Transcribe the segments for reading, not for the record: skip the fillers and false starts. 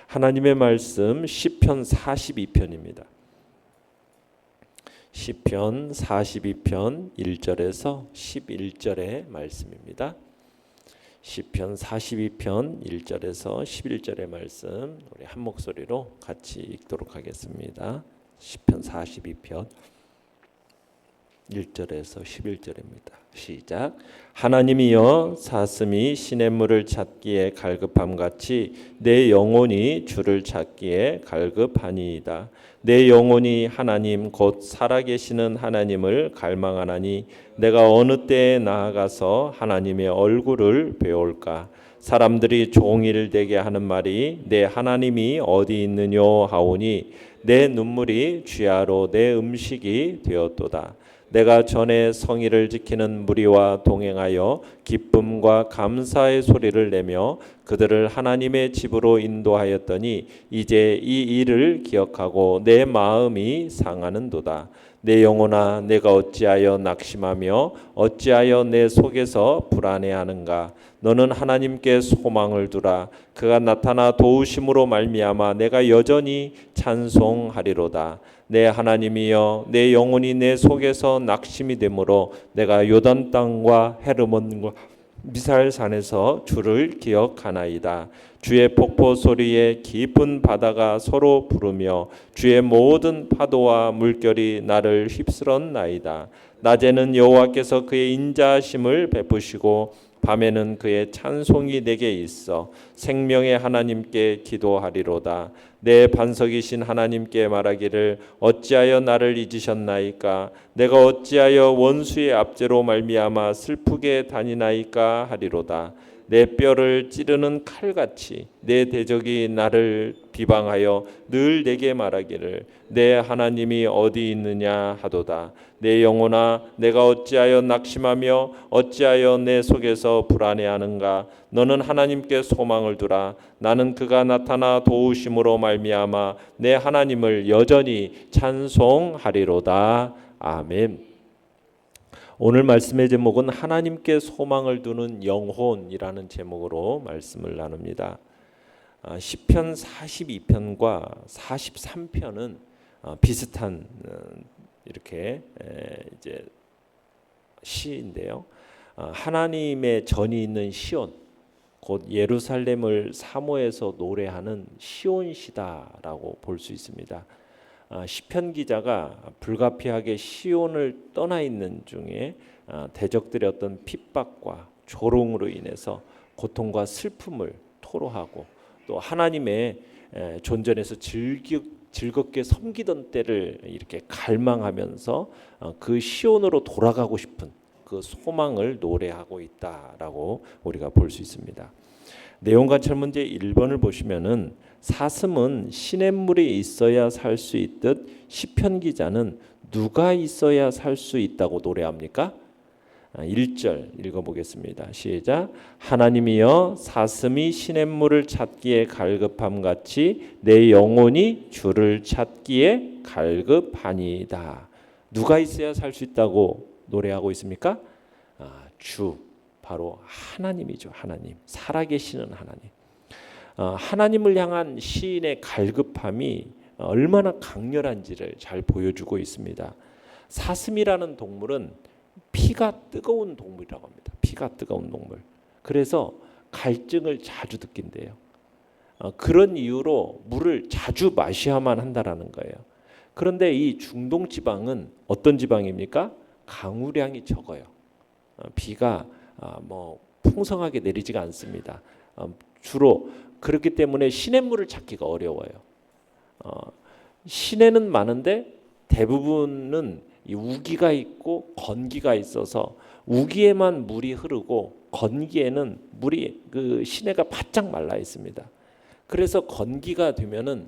하나님의 말씀 시편 42편입니다. 시편 42편 1절에서 11절의 말씀입니다. 시편 42편 1절에서 11절의 말씀 우리 한 목소리로 같이 읽도록 하겠습니다. 시편 42편 1절에서 11절입니다. 시작. 하나님이여 사슴이 시냇물을 찾기에 갈급함같이 내 영혼이 주를 찾기에 갈급하니이다. 내 영혼이 하나님 곧 살아계시는 하나님을 갈망하나니 내가 어느 때에 나아가서 하나님의 얼굴을 배울까. 사람들이 종일 되게 하는 말이 내 하나님이 어디 있느뇨 하오니 내 눈물이 쥐하로 내 음식이 되었도다. 내가 전에 성의를 지키는 무리와 동행하여 기쁨과 감사의 소리를 내며 그들을 하나님의 집으로 인도하였더니 이제 이 일을 기억하고 내 마음이 상하는도다. 내 영혼아 내가 어찌하여 낙심하며 어찌하여 내 속에서 불안해하는가. 너는 하나님께 소망을 두라. 그가 나타나 도우심으로 말미암아 내가 여전히 찬송하리로다. 내 하나님이여 내 영혼이 내 속에서 낙심이 되므로 내가 요단 땅과 헤르몬과 미살산에서 주를 기억하나이다. 주의 폭포 소리에 깊은 바다가 서로 부르며 주의 모든 파도와 물결이 나를 휩쓸었나이다. 낮에는 여호와께서 그의 인자하심을 베푸시고 밤에는 그의 찬송이 내게 있어 생명의 하나님께 기도하리로다. 내 반석이신 하나님께 말하기를 어찌하여 나를 잊으셨나이까. 내가 어찌하여 원수의 압제로 말미암아 슬프게 다니나이까 하리로다. 내 뼈를 찌르는 칼같이 내 대적이 나를 비방하여 늘 내게 말하기를 내 하나님이 어디 있느냐 하도다. 내 영혼아 내가 어찌하여 낙심하며 어찌하여 내 속에서 불안해하는가. 너는 하나님께 소망을 두라. 나는 그가 나타나 도우심으로 말미암아 내 하나님을 여전히 찬송하리로다. 아멘. 오늘 말씀의 제목은 하나님께 소망을 두는 영혼이라는 제목으로 말씀을 나눕니다. 시편 42편과 43편은 비슷한 이렇게 이제 시인데요. 하나님의 전이 있는 시온, 곧 예루살렘을 사모해서 노래하는 시온시다라고 볼 수 있습니다. 시편 기자가 불가피하게 시온을 떠나 있는 중에 대적들의 어떤 핍박과 조롱으로 인해서 고통과 슬픔을 토로하고 또 하나님의 존전에서 즐겁게 섬기던 때를 이렇게 갈망하면서 그 시온으로 돌아가고 싶은 그 소망을 노래하고 있다라고 우리가 볼 수 있습니다. 내용 관찰 문제 1번을 보시면은 사슴은 시냇물이 있어야 살 수 있듯 시편 기자는 누가 있어야 살 수 있다고 노래합니까? 1절 읽어보겠습니다. 시작. 하나님이여 사슴이 시냇물을 찾기에 갈급함같이 내 영혼이 주를 찾기에 갈급하니이다. 누가 있어야 살 수 있다고 노래하고 있습니까? 주, 바로 하나님이죠. 하나님, 살아계시는 하나님. 하나님을 향한 시인의 갈급함이 얼마나 강렬한지를 잘 보여주고 있습니다. 사슴이라는 동물은 피가 뜨거운 동물이라고 합니다. 피가 뜨거운 동물. 그래서 갈증을 자주 느낀대요. 그런 이유로 물을 자주 마셔야만 한다라는 거예요. 그런데 이 중동 지방은 어떤 지방입니까? 강우량이 적어요. 비가 풍성하게 내리지가 않습니다. 주로 그렇기 때문에 시냇물을 찾기가 어려워요. 시내는 많은데 대부분은 이 우기가 있고 건기가 있어서 우기에만 물이 흐르고 건기에는 물이 그 시내가 바짝 말라 있습니다. 그래서 건기가 되면은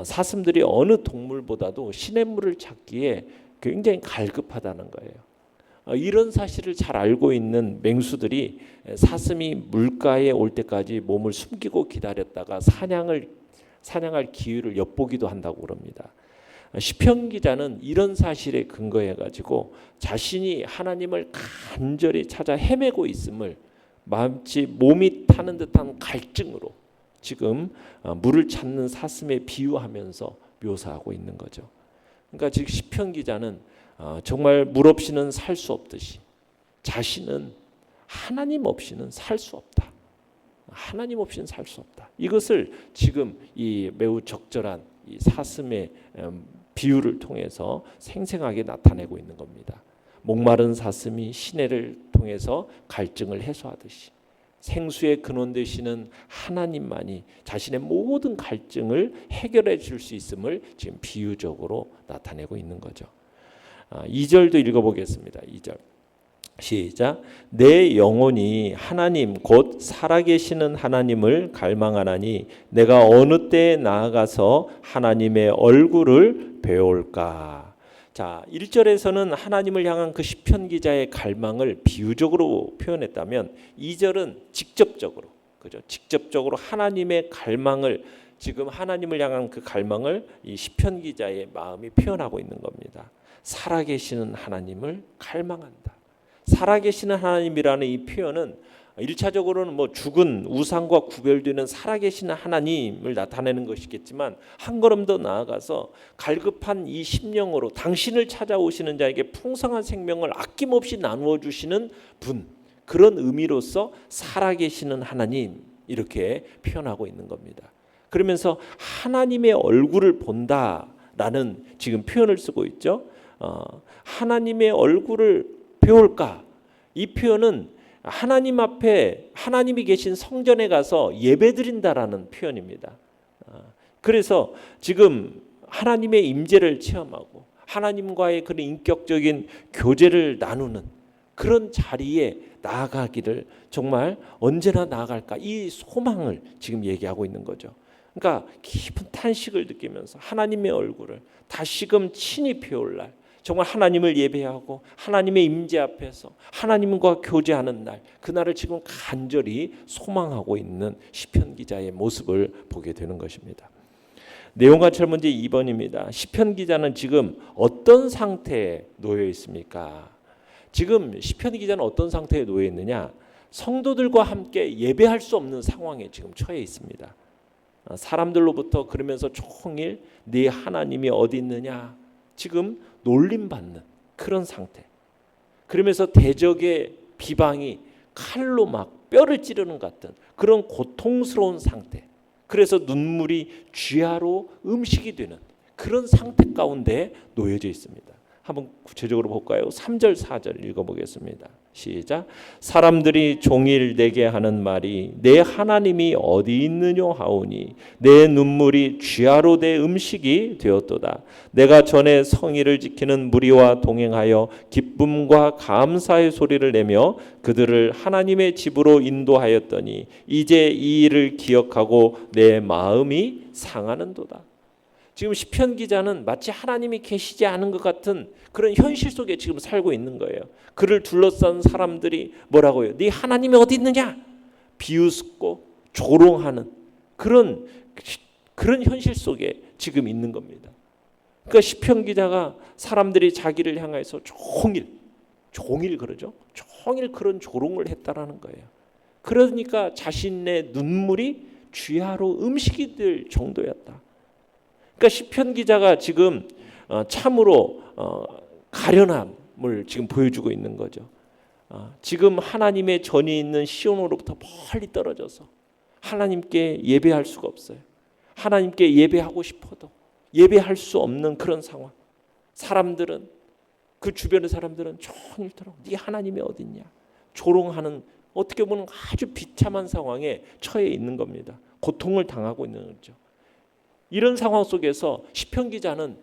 사슴들이 어느 동물보다도 시냇물을 찾기에 굉장히 갈급하다는 거예요. 이런 사실을 잘 알고 있는 맹수들이 사슴이 물가에 올 때까지 몸을 숨기고 기다렸다가 사냥할 기회를 엿보기도 한다고 그럽니다. 시편 기자는 이런 사실에 근거해 가지고 자신이 하나님을 간절히 찾아 헤매고 있음을 마치 몸이 타는 듯한 갈증으로 지금 물을 찾는 사슴에 비유하면서 묘사하고 있는 거죠. 그러니까 지금 시편 기자는 정말 물 없이는 살 수 없듯이 자신은 하나님 없이는 살 수 없다. 하나님 없이는 살 수 없다. 이것을 지금 이 매우 적절한 이 사슴의 비유를 통해서 생생하게 나타내고 있는 겁니다. 목마른 사슴이 시내를 통해서 갈증을 해소하듯이 생수의 근원 되시는 하나님만이 자신의 모든 갈증을 해결해 줄 수 있음을 지금 비유적으로 나타내고 있는 거죠. 2절도 읽어보겠습니다. 2절 시작. 내 영혼이 하나님 곧 살아계시는 하나님을 갈망하나니 내가 어느 때에 나아가서 하나님의 얼굴을 배울까. 자, 1절에서는 하나님을 향한 그 시편 기자의 갈망을 비유적으로 표현했다면 2절은 직접적으로, 그죠? 직접적으로 하나님의 갈망을, 지금 하나님을 향한 그 갈망을 이 시편 기자의 마음이 표현하고 있는 겁니다. 살아계시는 하나님을 갈망한다. 살아계시는 하나님이라는 이 표현은 1차적으로는 뭐 죽은 우상과 구별되는 살아계시는 하나님을 나타내는 것이겠지만 한 걸음 더 나아가서 갈급한 이 심령으로 당신을 찾아오시는 자에게 풍성한 생명을 아낌없이 나누어 주시는 분, 그런 의미로서 살아계시는 하나님 이렇게 표현하고 있는 겁니다. 그러면서 하나님의 얼굴을 본다라는 지금 표현을 쓰고 있죠. 하나님의 얼굴을 배울까? 이 표현은 하나님 앞에 하나님이 계신 성전에 가서 예배드린다라는 표현입니다. 그래서 지금 하나님의 임재를 체험하고 하나님과의 그런 인격적인 교제를 나누는 그런 자리에 나아가기를 정말 언제나 나아갈까, 이 소망을 지금 얘기하고 있는 거죠. 그러니까 깊은 탄식을 느끼면서 하나님의 얼굴을 다시금 친히 배울 날, 정말 하나님을 예배하고 하나님의 임재 앞에서 하나님과 교제하는 날, 그날을 지금 간절히 소망하고 있는 시편 기자의 모습을 보게 되는 것입니다. 내용관찰 문제 2번입니다. 시편 기자는 지금 어떤 상태에 놓여 있습니까? 지금 시편 기자는 어떤 상태에 놓여 있느냐? 성도들과 함께 예배할 수 없는 상황에 지금 처해 있습니다. 사람들로부터 그러면서 종일 네 하나님이 어디 있느냐, 지금 놀림받는 그런 상태. 그러면서 대적의 비방이 칼로 막 뼈를 찌르는 것 같은 그런 고통스러운 상태. 그래서 눈물이 쥐하로 음식이 되는 그런 상태 가운데 놓여져 있습니다. 한번 구체적으로 볼까요? 3절 4절 읽어보겠습니다. 시작. 사람들이 종일 내게 하는 말이 내 하나님이 어디 있느냐 하오니 내 눈물이 쥐하로 내 음식이 되었도다. 내가 전에 성의를 지키는 무리와 동행하여 기쁨과 감사의 소리를 내며 그들을 하나님의 집으로 인도하였더니 이제 이 일을 기억하고 내 마음이 상하는도다. 지금 시편 기자는 마치 하나님이 계시지 않은 것 같은 그런 현실 속에 지금 살고 있는 거예요. 그를 둘러싼 사람들이 뭐라고요? 네 하나님이 어디 있느냐? 비웃고 조롱하는 그런 현실 속에 지금 있는 겁니다. 그러니까 시편 기자가 사람들이 자기를 향해서 종일 그러죠. 종일 그런 조롱을 했다라는 거예요. 그러니까 자신의 눈물이 쥐하로 음식이 될 정도였다. 그러니까 시편 기자가 지금 참으로 가련함을 지금 보여주고 있는 거죠. 지금 하나님의 전이 있는 시온으로부터 멀리 떨어져서 하나님께 예배할 수가 없어요. 하나님께 예배하고 싶어도 예배할 수 없는 그런 상황. 사람들은, 그 주변의 사람들은 종일토록 네 하나님이 어딨냐 조롱하는, 어떻게 보면 아주 비참한 상황에 처해 있는 겁니다. 고통을 당하고 있는 거죠. 이런 상황 속에서 시편 기자는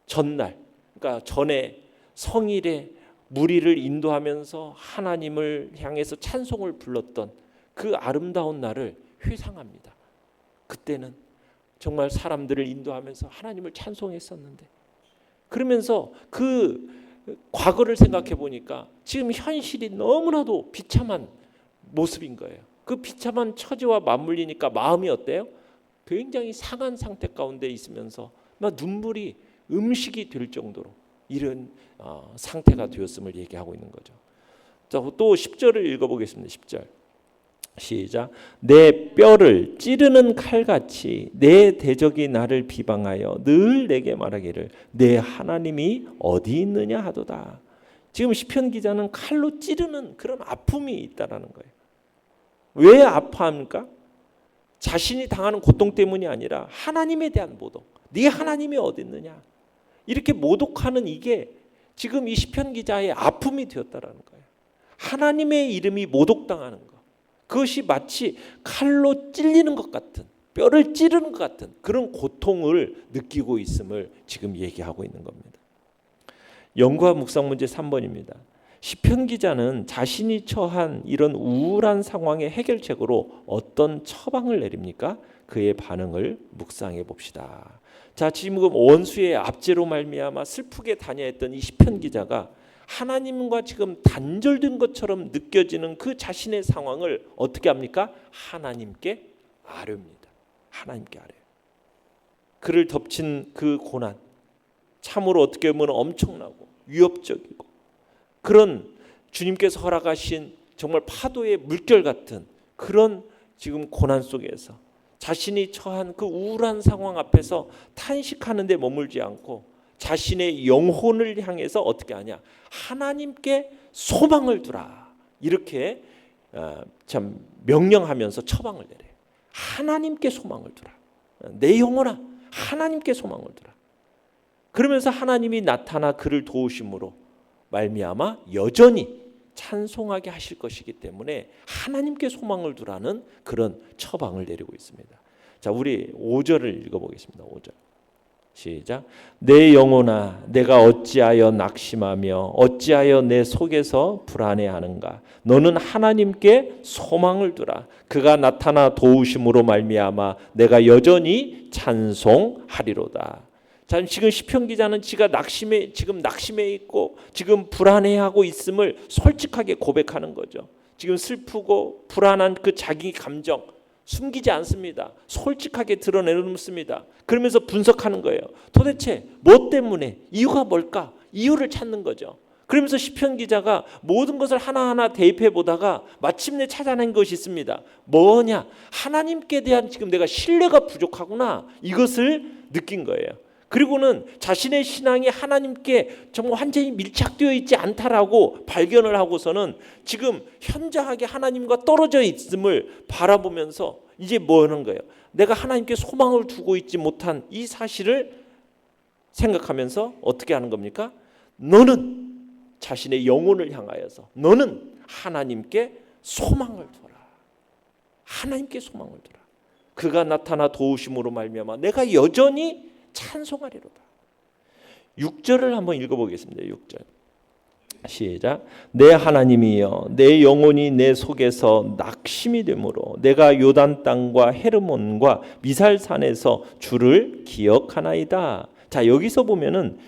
전날, 그러니까 전에 성일에 무리를 인도하면서 하나님을 향해서 찬송을 불렀던 그 아름다운 날을 회상합니다. 그때는 정말 사람들을 인도하면서 하나님을 찬송했었는데, 그러면서 그 과거를 생각해 보니까 지금 현실이 너무나도 비참한 모습인 거예요. 그 비참한 처지와 맞물리니까 마음이 어때요? 굉장히 상한 상태 가운데 있으면서 막 눈물이 음식이 될 정도로 이런 상태가 되었음을 얘기하고 있는 거죠. 자, 또 10절을 읽어보겠습니다. 10절 시작. 내 뼈를 찌르는 칼같이 내 대적이 나를 비방하여 늘 내게 말하기를 내 하나님이 어디 있느냐 하도다. 지금 시편 기자는 칼로 찌르는 그런 아픔이 있다라는 거예요. 왜 아파합니까? 자신이 당하는 고통 때문이 아니라 하나님에 대한 모독. 네 하나님이 어디 있느냐? 이렇게 모독하는 이게 지금 이 시편 기자의 아픔이 되었다라는 거예요. 하나님의 이름이 모독당하는 것. 그것이 마치 칼로 찔리는 것 같은, 뼈를 찌르는 것 같은 그런 고통을 느끼고 있음을 지금 얘기하고 있는 겁니다. 연구와 묵상 문제 3번입니다. 시편 기자는 자신이 처한 이런 우울한 상황의 해결책으로 어떤 처방을 내립니까? 그의 반응을 묵상해 봅시다. 자, 지금 원수의 압제로 말미암아 슬프게 다녀했던 이 시편 기자가 하나님과 지금 단절된 것처럼 느껴지는 그 자신의 상황을 어떻게 합니까? 하나님께 아뢰입니다. 하나님께 아뢰요. 그를 덮친 그 고난, 참으로 어떻게 보면 엄청나고 위협적이고 그런 주님께서 허락하신 정말 파도의 물결 같은 그런 지금 고난 속에서 자신이 처한 그 우울한 상황 앞에서 탄식하는 데 머물지 않고 자신의 영혼을 향해서 어떻게 하냐? 하나님께 소망을 두라. 이렇게 참 명령하면서 처방을 내려요. 하나님께 소망을 두라. 내 영혼아, 하나님께 소망을 두라. 그러면서 하나님이 나타나 그를 도우심으로 말미암아 여전히 찬송하게 하실 것이기 때문에 하나님께 소망을 두라는 그런 처방을 내리고 있습니다. 자, 우리 5절을 읽어보겠습니다. 5절. 시작. 내 영혼아 내가 어찌하여 낙심하며 어찌하여 내 속에서 불안해하는가. 너는 하나님께 소망을 두라. 그가 나타나 도우심으로 말미암아 내가 여전히 찬송하리로다. 자, 지금 시편 기자는 지가 낙심해 있고 지금 불안해하고 있음을 솔직하게 고백하는 거죠. 지금 슬프고 불안한 그 자기 감정 숨기지 않습니다. 솔직하게 드러내놓습니다. 그러면서 분석하는 거예요. 도대체 뭐 때문에? 이유가 뭘까? 이유를 찾는 거죠. 그러면서 시편 기자가 모든 것을 하나하나 대입해 보다가 마침내 찾아낸 것이 있습니다. 뭐냐? 하나님께 대한 지금 내가 신뢰가 부족하구나. 이것을 느낀 거예요. 그리고는 자신의 신앙이 하나님께 정말 완전히 밀착되어 있지 않다라고 발견을 하고서는 지금 현저하게 하나님과 떨어져 있음을 바라보면서 이제 뭐 하는 거예요? 내가 하나님께 소망을 두고 있지 못한 이 사실을 생각하면서 어떻게 하는 겁니까? 너는 자신의 영혼을 향하여서 너는 하나님께 소망을 두라. 하나님께 소망을 두라. 그가 나타나 도우심으로 말미암아 내가 여전히 찬송하리로다. 6절을 한번 읽어보겠습니다. 6절. 시작. 내 하나님이여 내 영혼이 내 속에서 낙심이 되므로 내가 요단 땅과 헤르몬과 미살산에서 주를 기억하나이다. 자, 여기서 보면은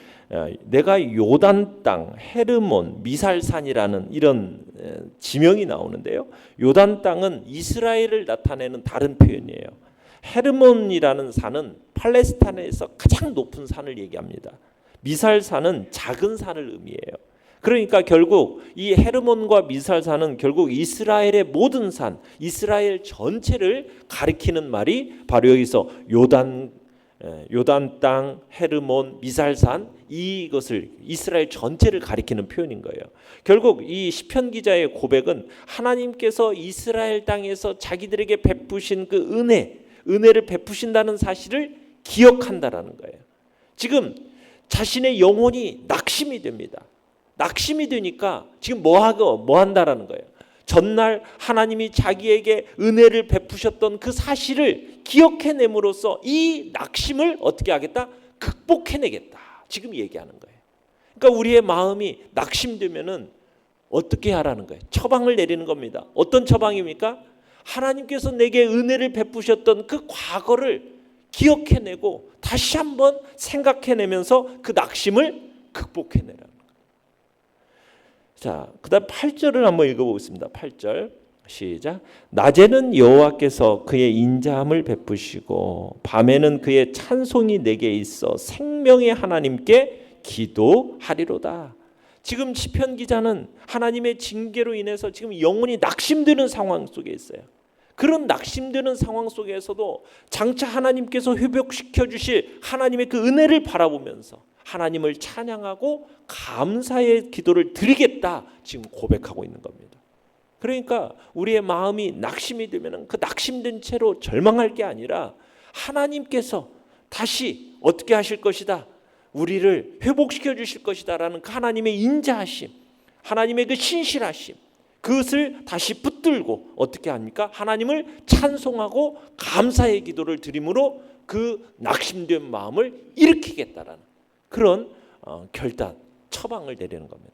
내가 요단 땅, 헤르몬, 미살산이라는 이런 지명이 나오는데요. 요단 땅은 이스라엘을 나타내는 다른 표현이에요. 헤르몬이라는 산은 팔레스타인에서 가장 높은 산을 얘기합니다. 미살산은 작은 산을 의미해요. 그러니까 결국 이 헤르몬과 미살산은 결국 이스라엘의 모든 산, 이스라엘 전체를 가리키는 말이 바로 여기서 요단 땅, 헤르몬, 미살산 이것을 이스라엘 전체를 가리키는 표현인 거예요. 결국 이 시편 기자의 고백은 하나님께서 이스라엘 땅에서 자기들에게 베푸신 그 은혜를 베푸신다는 사실을 기억한다라는 거예요. 지금 자신의 영혼이 낙심이 됩니다. 낙심이 되니까 지금 뭐 한다라는 거예요. 전날 하나님이 자기에게 은혜를 베푸셨던 그 사실을 기억해냄으로써 이 낙심을 어떻게 하겠다? 극복해내겠다. 지금 얘기하는 거예요. 그러니까 우리의 마음이 낙심되면은 어떻게 하라는 거예요? 처방을 내리는 겁니다. 어떤 처방입니까? 하나님께서 내게 은혜를 베푸셨던 그 과거를 기억해내고 다시 한번 생각해내면서 그 낙심을 극복해내라는 거예요. 자, 그다음 8절을 한번 읽어보겠습니다. 8절 시작. 낮에는 여호와께서 그의 인자함을 베푸시고 밤에는 그의 찬송이 내게 있어 생명의 하나님께 기도하리로다. 지금 시편 기자는 하나님의 징계로 인해서 지금 영혼이 낙심되는 상황 속에 있어요. 그런 낙심되는 상황 속에서도 장차 하나님께서 회복시켜 주실 하나님의 그 은혜를 바라보면서 하나님을 찬양하고 감사의 기도를 드리겠다 지금 고백하고 있는 겁니다. 그러니까 우리의 마음이 낙심이 되면 그 낙심된 채로 절망할 게 아니라 하나님께서 다시 어떻게 하실 것이다, 우리를 회복시켜 주실 것이다 라는 그 하나님의 인자하심, 하나님의 그 신실하심, 그것을 다시 붙들고 어떻게 합니까? 하나님을 찬송하고 감사의 기도를 드림으로 그 낙심된 마음을 일으키겠다라는 그런 결단, 처방을 내리는 겁니다.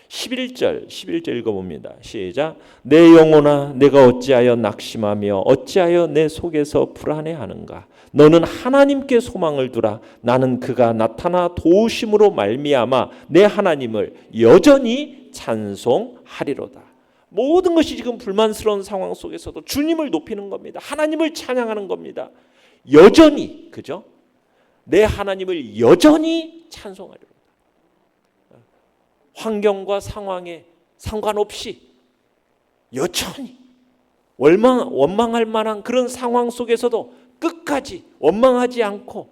11절 읽어봅니다. 시작. 내 영혼아 내가 어찌하여 낙심하며 어찌하여 내 속에서 불안해하는가. 너는 하나님께 소망을 두라. 나는 그가 나타나 도우심으로 말미암아 내 하나님을 여전히 찬송하리로다. 모든 것이 지금 불만스러운 상황 속에서도 주님을 높이는 겁니다. 하나님을 찬양하는 겁니다. 여전히, 그죠? 내 하나님을 여전히 찬송하리로다. 환경과 상황에 상관없이 여전히 원망할 만한 그런 상황 속에서도 끝까지 원망하지 않고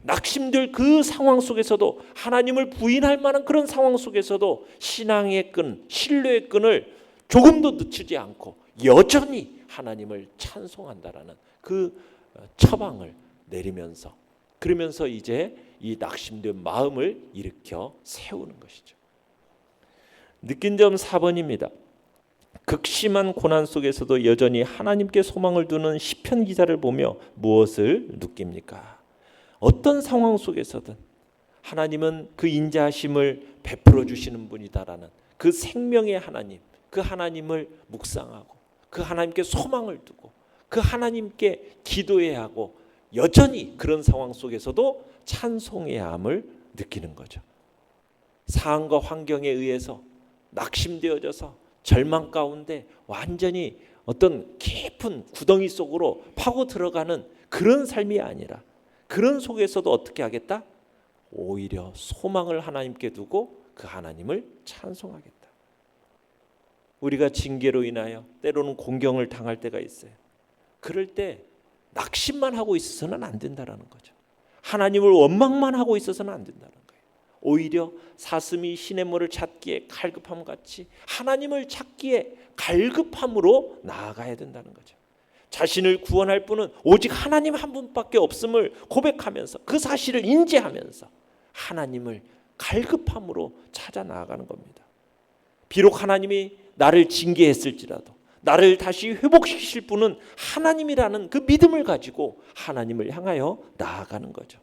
낙심될 그 상황 속에서도 하나님을 부인할 만한 그런 상황 속에서도 신앙의 끈, 신뢰의 끈을 조금도 늦추지 않고 여전히 하나님을 찬송한다라는 그 처방을 내리면서, 그러면서 이제 이 낙심된 마음을 일으켜 세우는 것이죠. 느낀 점 4번입니다. 극심한 고난 속에서도 여전히 하나님께 소망을 두는 시편 기자를 보며 무엇을 느낍니까? 어떤 상황 속에서든 하나님은 그 인자하심을 베풀어 주시는 분이다라는 그 생명의 하나님, 그 하나님을 묵상하고 그 하나님께 소망을 두고 그 하나님께 기도해야 하고 여전히 그런 상황 속에서도 찬송해야 함을 느끼는 거죠. 상황과 환경에 의해서 낙심되어져서 절망 가운데 완전히 어떤 깊은 구덩이 속으로 파고 들어가는 그런 삶이 아니라 그런 속에서도 어떻게 하겠다? 오히려 소망을 하나님께 두고 그 하나님을 찬송하겠다. 우리가 징계로 인하여 때로는 공경을 당할 때가 있어요. 그럴 때 낙심만 하고 있어서는 안 된다는 거죠. 하나님을 원망만 하고 있어서는 안 된다는 거예요. 오히려 사슴이 시냇물을 찾기에 갈급함 같이 하나님을 찾기에 갈급함으로 나아가야 된다는 거죠. 자신을 구원할 분은 오직 하나님 한 분밖에 없음을 고백하면서 그 사실을 인지하면서 하나님을 갈급함으로 찾아 나아가는 겁니다. 비록 하나님이 나를 징계했을지라도 나를 다시 회복시키실 분은 하나님이라는 그 믿음을 가지고 하나님을 향하여 나아가는 거죠.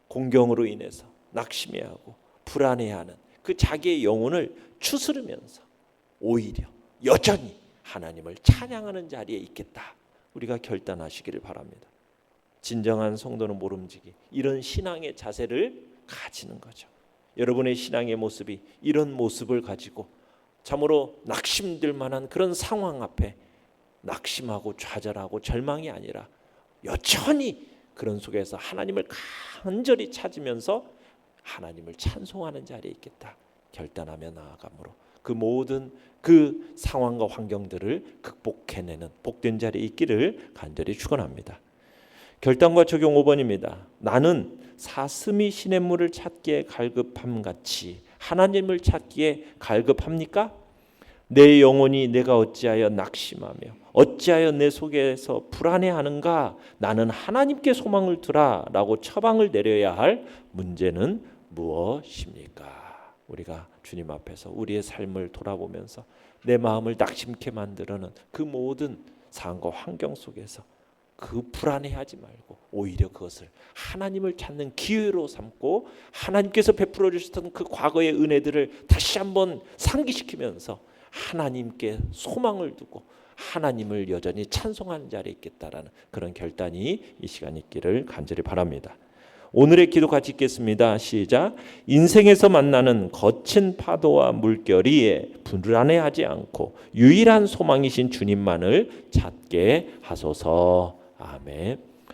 공경으로 인해서 낙심해하고 불안해하는 그 자기의 영혼을 추스르면서 오히려 여전히 하나님을 찬양하는 자리에 있겠다. 우리가 결단하시기를 바랍니다. 진정한 성도는 모름지기 이런 신앙의 자세를 가지는 거죠. 여러분의 신앙의 모습이 이런 모습을 가지고 참으로 낙심될 만한 그런 상황 앞에 낙심하고 좌절하고 절망이 아니라 여전히 그런 속에서 하나님을 간절히 찾으면서 하나님을 찬송하는 자리에 있겠다 결단하며 나아가므로 그 모든 그 상황과 환경들을 극복해내는 복된 자리에 있기를 간절히 축원합니다. 결단과 적용 5번입니다. 나는 사슴이 시냇물을 찾기에 갈급함 같이 하나님을 찾기에 갈급합니까? 내 영혼이 내가 어찌하여 낙심하며 어찌하여 내 속에서 불안해하는가? 나는 하나님께 소망을 두라 라고 처방을 내려야 할 문제는 무엇입니까? 우리가 주님 앞에서 우리의 삶을 돌아보면서 내 마음을 낙심케 만드는 그 모든 상황과 환경 속에서 그 불안해하지 말고 오히려 그것을 하나님을 찾는 기회로 삼고 하나님께서 베풀어 주셨던 그 과거의 은혜들을 다시 한번 상기시키면서 하나님께 소망을 두고 하나님을 여전히 찬송하는 자리에 있겠다라는 그런 결단이 이 시간 있기를 간절히 바랍니다. 오늘의 기도 같이 읽겠습니다. 시작. 인생에서 만나는 거친 파도와 물결이 불안해하지 않고 유일한 소망이신 주님만을 찾게 하소서. 아멘.